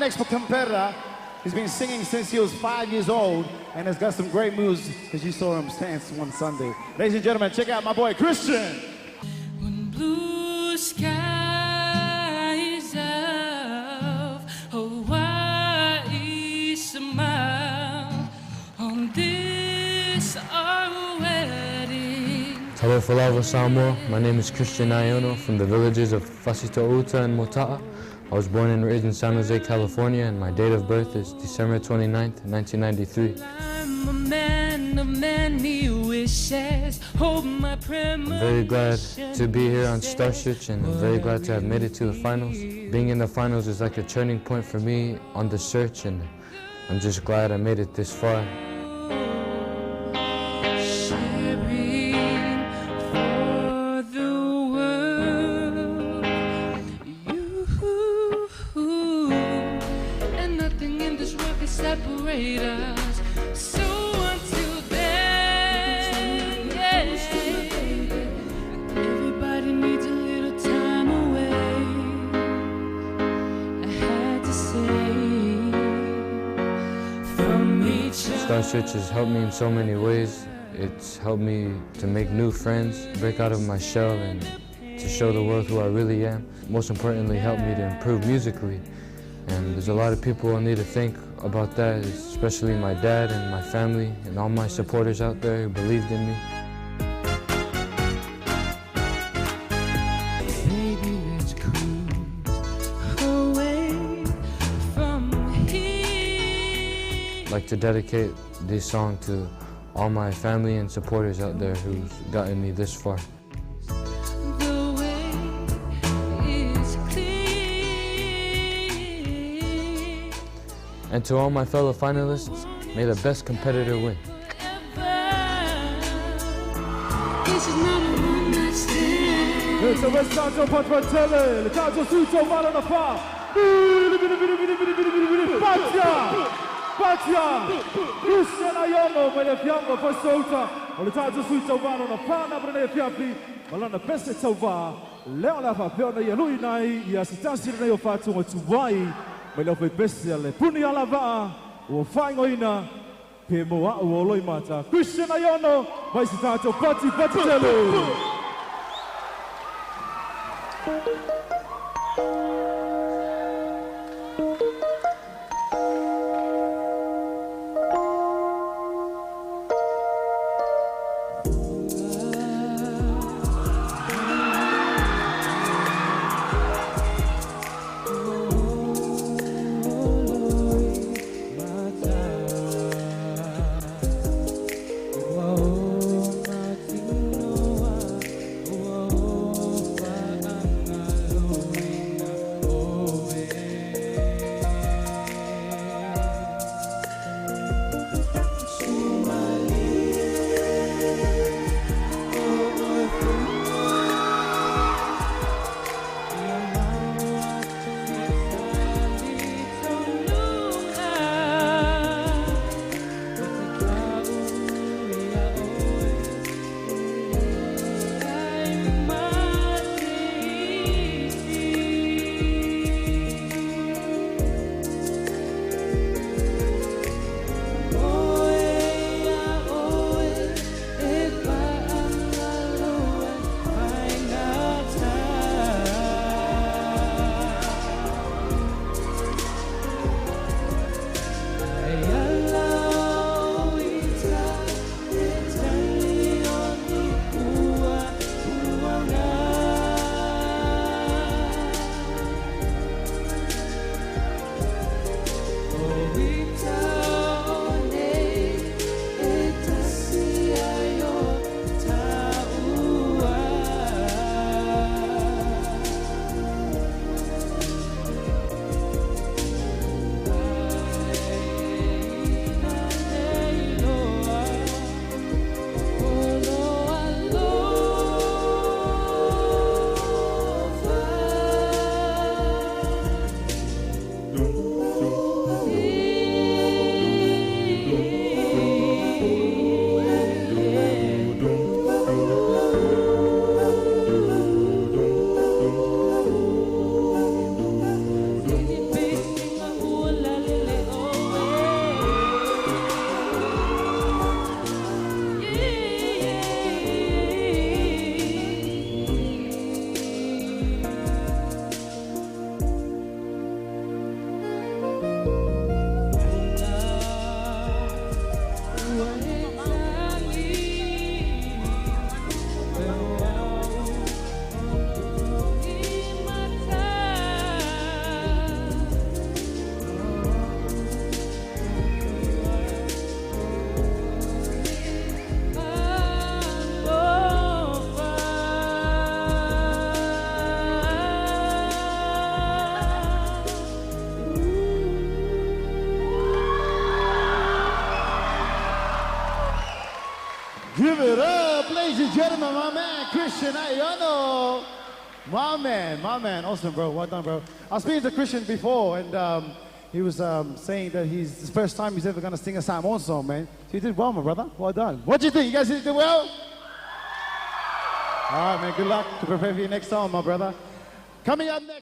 next competitor, he's been singing since he was 5 years old and has got some great moves because you saw him dance one Sunday. Ladies and gentlemen, check out my boy Christian. When blue skies of Hawaii smile on this our wedding. Talofa Samoa. My name is Christian Aiono from the villages of Fasitouta and Mota'a. I was born and raised in San Jose, California, and my date of birth is December 29th, 1993. I'm a man of many wishes. I'm very glad to be here on Star Search, and I'm very glad to have made it to the finals. Being in the finals is like a turning point for me on the search, and I'm just glad I made it this far. Separate us. So until then, everybody needs a little time away. I had to say from each other. Star Search has helped me in so many ways. It's helped me to make new friends, break out of my shell, and to show the world who I really am. Most importantly, helped me to improve musically. And there's a lot of people I need to thank about that, especially my dad and my family and all my supporters out there who believed in me. Baby, let's cruise away from here. I'd like to dedicate this song to all my family and supporters out there who's gotten me this far. And to all my fellow finalists, may the best competitor win. This is not a one-night stand. It's a West Patratelli, le calcio Suto, mano da fa. Batia, Christian Aiono, ma le fiamma fa sota. Le calcio Suto, mano da fa, na brene fiampi. Malana peste tauva, leo la fa peona ia lui nai, ia sitansi nei o fatu o tuwai. Mai lau fai besi ale puni ala waa o whaingoina pe moa o loi mata. Christian Aiono, mai si tātou pati telu. Give it up, ladies and gentlemen, my man, Christian Aiono. My man, awesome, bro. Well done, bro. I was speaking to Christian before, and he was saying that it's the first time he's ever going to sing a Samoan song, man. So you did well, my brother. Well done. What do you think? You guys did well? All right, man, good luck to prepare for your next song, my brother. Coming up next.